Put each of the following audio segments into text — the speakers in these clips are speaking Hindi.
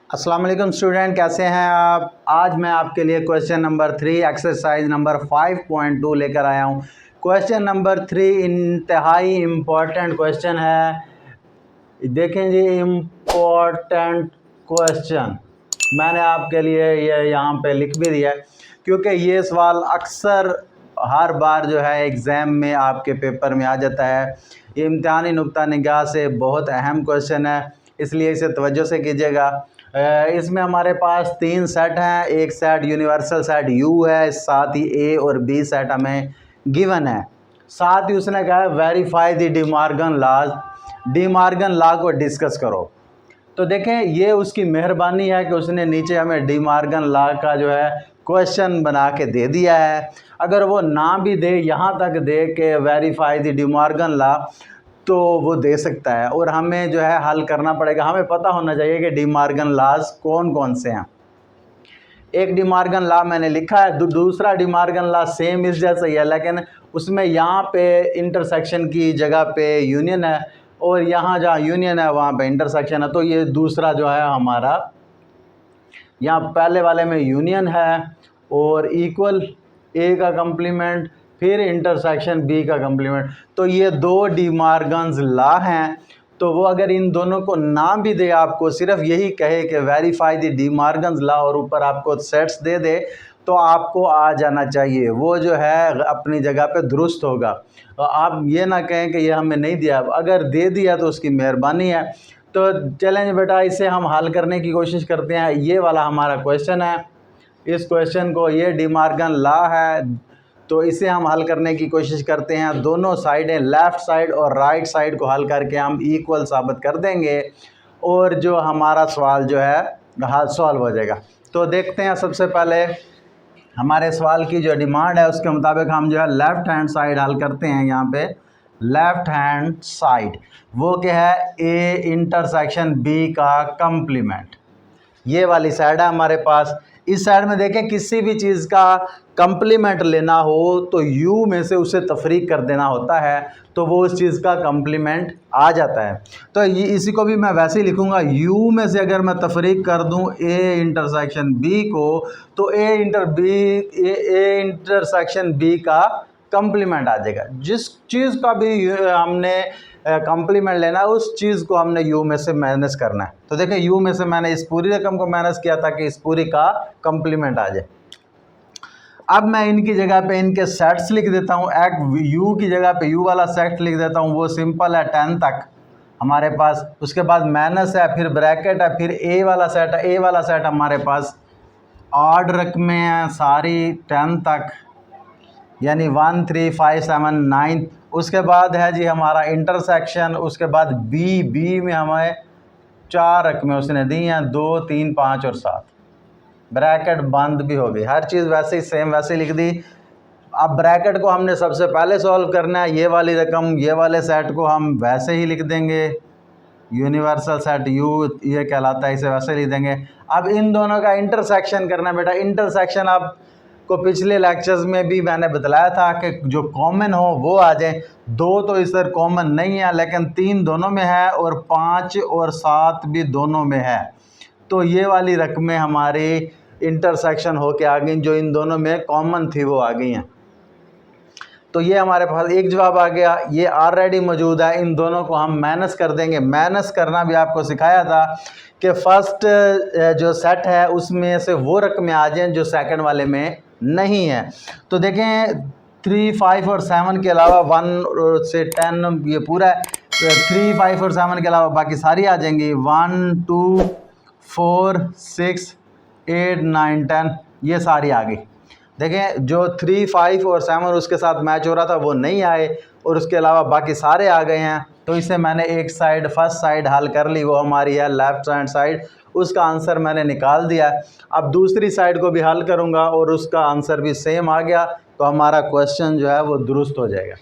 अस्सलाम वालेकुम स्टूडेंट, कैसे हैं आप। आज मैं आपके लिए क्वेश्चन नंबर 3 एक्सरसाइज नंबर 5.2 लेकर आया हूं। क्वेश्चन नंबर 3 इंतहाई इम्पोर्टेंट क्वेश्चन है। देखें जी, इम्पोर्टेंट क्वेश्चन मैंने आपके लिए ये यहाँ पे लिख भी दिया है, क्योंकि ये सवाल अक्सर हर बार जो है एग्ज़ाम में आपके पेपर में आ जाता है। ये इम्तिहानी नुक्ता निगाह से बहुत अहम क्वेश्चन है, इसलिए इसे तवज्जो से कीजिएगा। इसमें हमारे पास 3 सेट हैं। एक सेट यूनिवर्सल सेट यू है, साथ ही ए और बी सेट हमें गिवन है। साथ ही उसने कहा है verify the De Morgan laws, De Morgan law को डिस्कस करो। तो देखें, ये उसकी मेहरबानी है कि उसने नीचे हमें डिमॉर्गन लॉ का जो है क्वेश्चन बना के दे दिया है। अगर वो ना भी दे, यहाँ तक दे के वेरीफाई द डिमॉर्गन लॉ, तो वो दे सकता है और हमें जो है हल करना पड़ेगा। हमें पता होना चाहिए कि डिमॉर्गन लॉज कौन कौन से हैं। एक डिमॉर्गन लॉ मैंने लिखा है, दूसरा डिमॉर्गन लॉ सेम इस जैसा ही है, लेकिन उसमें यहाँ पे इंटरसेक्शन की जगह पे यूनियन है और यहाँ जहाँ यूनियन है वहाँ पे इंटरसेक्शन है। तो ये दूसरा जो है हमारा, यहाँ पहले वाले में यूनियन है और इक्वल ए का कम्प्लीमेंट, फिर इंटरसेक्शन बी का कम्प्लीमेंट। तो ये दो डिमॉर्गन्स लॉ हैं। तो वो अगर इन दोनों को ना भी दे, आपको सिर्फ यही कहे कि वेरीफाई द डिमॉर्गन्स लॉ और ऊपर आपको सेट्स दे दे, तो आपको आ जाना चाहिए। वो जो है अपनी जगह पे दुरुस्त होगा। आप ये ना कहें कि ये हमें नहीं दिया, अगर दे दिया तो उसकी मेहरबानी है। तो चलें बेटा, इसे हम हल करने की कोशिश करते हैं। ये वाला हमारा क्वेश्चन है, इस क्वेश्चन को, ये डिमॉर्गन लॉ है, तो इसे हम हल करने की कोशिश करते हैं। दोनों साइडें, लेफ़्ट साइड और राइट साइड को हल करके हम इक्वल साबित कर देंगे और जो हमारा सवाल जो है हल सॉल्व हो जाएगा। तो देखते हैं, सबसे पहले हमारे सवाल की जो डिमांड है उसके मुताबिक हम जो है लेफ़्ट हैंड साइड हल करते हैं। यहाँ पे लेफ़्ट हैंड साइड वो क्या है, ए इंटरसेक्शन बी का कम्प्लीमेंट, ये वाली साइड है हमारे पास। इस साइड में देखें, किसी भी चीज़ का कम्प्लीमेंट लेना हो तो यू में से उसे तफरीक कर देना होता है, तो वो उस चीज़ का कम्प्लीमेंट आ जाता है। तो ये इसी को भी मैं वैसे ही लिखूंगा, यू में से अगर मैं तफरीक कर दूं ए इंटरसेक्शन बी को, तो ए इंटरसेक्शन बी का कम्प्लीमेंट आ जाएगा। जिस चीज़ का भी हमने कम्प्लीमेंट लेना है, उस चीज़ को हमने यू में से माइनस करना है। तो देखिए, यू में से मैंने इस पूरी रकम को माइनस किया ताकि इस पूरी का कम्प्लीमेंट आ जाए। अब मैं इनकी जगह पे इनके सेट्स लिख देता हूँ। एक यू की जगह पे यू वाला सेट लिख देता हूँ, वो सिंपल है 10 तक हमारे पास। उसके बाद माइनस है, फिर ब्रैकेट है, फिर ए वाला सेट है। ए वाला सेट हमारे पास 8 रकमें हैं सारी 10 तक, यानी 1 3 5 7 9। उसके बाद है जी हमारा इंटरसेक्शन। उसके बाद बी में हमें 4 रकमें उसने दी हैं, 2 3 5 और 7। ब्रैकेट बंद भी हो गई, हर चीज़ वैसे ही सेम वैसे ही लिख दी। अब ब्रैकेट को हमने सबसे पहले सॉल्व करना है। ये वाली रकम, ये वाले सेट को हम वैसे ही लिख देंगे, यूनिवर्सल सेट यू ये कहलाता है, इसे वैसे लिख देंगे। अब इन दोनों का इंटरसेक्शन करना है बेटा। इंटरसेक्शन आप को पिछले लेक्चर्स में भी मैंने बतलाया था कि जो कॉमन हो वो आ जाए। 2 तो इस तरह कॉमन नहीं है, लेकिन 3 दोनों में है और 5 और 7 भी दोनों में है। तो ये वाली रकमें हमारी इंटरसेक्शन होके आ गई, जो इन दोनों में कॉमन थी वो आ गई हैं। तो ये हमारे पास एक जवाब आ गया, ये ऑलरेडी मौजूद है। इन दोनों को हम माइनस कर देंगे। माइनस करना भी आपको सिखाया था कि फर्स्ट जो सेट है उसमें से वो रकमें आ जाएं जो सेकंड वाले में नहीं है। तो देखें, 3 5 और 7 के अलावा 1 से 10 ये पूरा है। 3 5 और 7 के अलावा बाकी सारी आ जाएंगी। 1 2 4 6 8 9 10 ये सारी आ गई। देखें, जो 3 5 और 7 उसके साथ मैच हो रहा था वो नहीं आए और उसके अलावा बाकी सारे आ गए हैं। तो इसे मैंने एक साइड, फर्स्ट साइड हल कर ली, वो हमारी है लेफ्ट हैंड साइड। उसका आंसर मैंने निकाल दिया। अब दूसरी साइड को भी हल करूंगा और उसका आंसर भी सेम आ गया, तो हमारा क्वेश्चन जो है वो दुरुस्त हो जाएगा।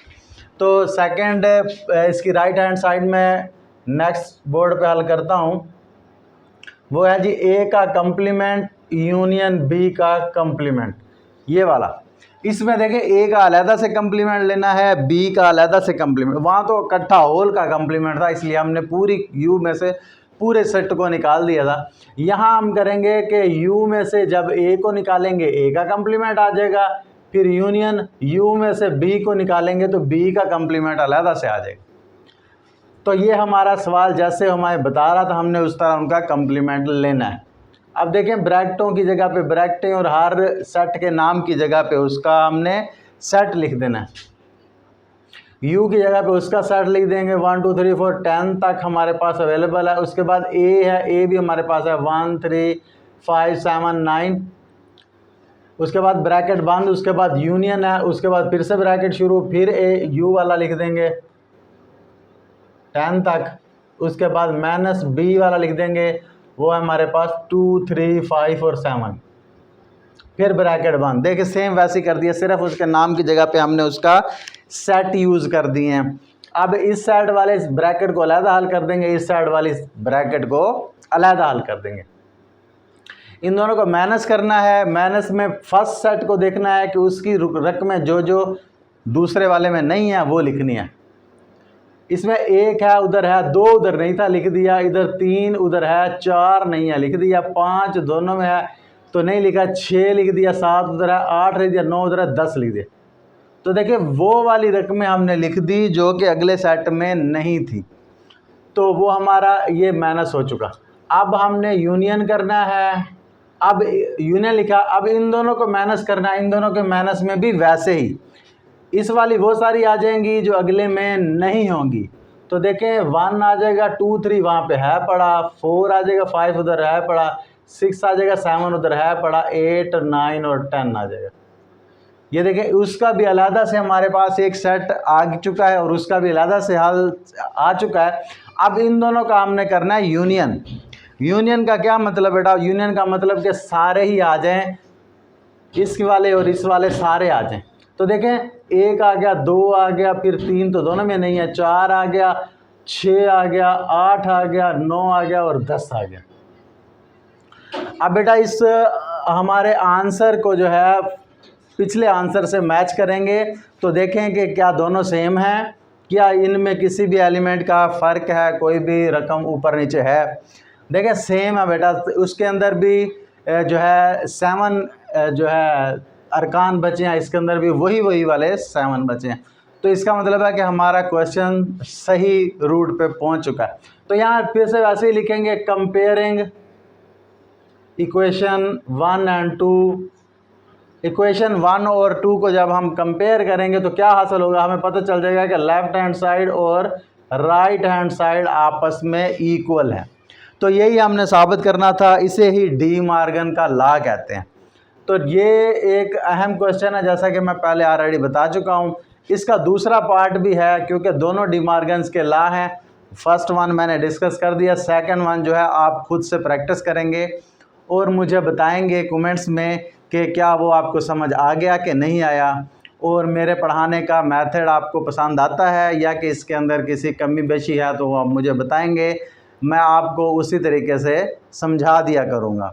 तो सेकंड इसकी राइट हैंड साइड में नेक्स्ट बोर्ड पे हल करता हूँ। वो है जी ए का कम्प्लीमेंट यूनियन बी का कम्प्लीमेंट, ये वाला। इसमें देखें, ए का अलहदा से कम्प्लीमेंट लेना है, बी का अलहदा से कम्प्लीमेंट। वहाँ तो इकट्ठा होल का कम्प्लीमेंट था, इसलिए हमने पूरी यू में से पूरे सेट को निकाल दिया था। यहाँ हम करेंगे कि U में से जब A को निकालेंगे A का कम्प्लीमेंट आ जाएगा, फिर यूनियन U में से B को निकालेंगे तो B का कम्प्लीमेंट अलग से आ जाएगा। तो ये हमारा सवाल जैसे हमें बता रहा था, हमने उस तरह उनका कम्प्लीमेंट लेना है। अब देखें, ब्रैकेटों की जगह पे ब्रैकेटें और हर सेट के नाम की जगह पे उसका हमने सेट लिख देना है। U की जगह पे उसका सेट लिख देंगे 1 2 3 4 10 तक हमारे पास अवेलेबल है। उसके बाद A है, A भी हमारे पास है 1 3 5 7 9। उसके बाद ब्रैकेट बंद, उसके बाद यूनियन है, उसके बाद फिर से ब्रैकेट शुरू, फिर U वाला लिख देंगे 10 तक। उसके बाद माइनस B वाला लिख देंगे, वो है हमारे पास 2 3 5 और 7, फिर ब्रैकेट बंद। देखिए सेम वैसे ही कर दिया, सिर्फ उसके नाम की जगह पे हमने उसका सेट यूज़ कर दिए हैं। अब इस साइड वाले इस ब्रैकेट को अलग हल कर देंगे, इस साइड वाले इस ब्रैकेट को अलग हल कर देंगे। इन दोनों को माइनस करना है। माइनस में फर्स्ट सेट को देखना है कि उसकी रकमें जो जो दूसरे वाले में नहीं है वो लिखनी है। इसमें 1 है, उधर है, 2 उधर नहीं था लिख दिया, इधर 3 उधर है, 4 नहीं है लिख दिया, 5 दोनों में है तो नहीं लिखा, 6 लिख दिया, 7 उधर है, 8 लिख दिया, 9 उधर है, 10 लिख दिया। तो देखिए वो वाली रकमें हमने लिख दी जो कि अगले सेट में नहीं थी, तो वो हमारा ये माइनस हो चुका। अब हमने यूनियन करना है। अब यूनियन लिखा, अब इन दोनों को माइनस करना है। इन दोनों के माइनस में भी वैसे ही इस वाली वो सारी आ जाएंगी जो अगले में नहीं होंगी। तो देखें 1 आ जाएगा, 2 3 वहाँ पे है पड़ा, 4 आ जाएगा, 5 उधर है पड़ा, 6 आ जाएगा, 7 उधर है पड़ा, 8 9 और 10 आ जाएगा। ये देखें उसका भी अलहदा से हमारे पास एक सेट आ चुका है और उसका भी अलहदा से हल आ चुका है। अब इन दोनों का हमने करना है यूनियन। यूनियन का क्या मतलब बेटा? यूनियन का मतलब कि सारे ही आ जाएं, इस वाले और इस वाले सारे आ जाएं। तो देखें 1 आ गया, 2 आ गया, फिर 3 तो दोनों में नहीं है, 4 आ गया, 6 आ गया, 8 आ गया, 9 आ गया और 10 आ गया। अब बेटा इस हमारे आंसर को जो है पिछले आंसर से मैच करेंगे तो देखें कि क्या दोनों सेम हैं, क्या इनमें किसी भी एलिमेंट का फ़र्क है, कोई भी रकम ऊपर नीचे है। देखें सेम है बेटा, उसके अंदर भी जो है 7 जो है अरकान बचे हैं, इसके अंदर भी वही वाले 7 बचे हैं। तो इसका मतलब है कि हमारा क्वेश्चन सही रूट पे पहुंच चुका है। तो यहाँ फिर से वैसे ही लिखेंगे, कंपेयरिंग इक्वेशन 1 एंड 2। इक्वेशन 1 और 2 को जब हम कंपेयर करेंगे तो क्या हासिल होगा, हमें पता चल जाएगा कि लेफ़्ट हैंड साइड और राइट हैंड साइड आपस में इक्वल है। तो यही हमने साबित करना था, इसे ही डी मॉर्गन का लॉ कहते हैं। तो ये एक अहम क्वेश्चन है, जैसा कि मैं पहले ऑलरेडी बता चुका हूँ। इसका दूसरा पार्ट भी है क्योंकि दोनों डी मॉर्गन्स के लॉ हैं। फर्स्ट वन मैंने डिस्कस कर दिया, सेकंड वन जो है आप खुद से प्रैक्टिस करेंगे और मुझे बताएंगे कमेंट्स में कि क्या वो आपको समझ आ गया कि नहीं आया, और मेरे पढ़ाने का मेथड आपको पसंद आता है या कि इसके अंदर किसी कमी बेशी है तो वो आप मुझे बताएंगे, मैं आपको उसी तरीके से समझा दिया करूँगा।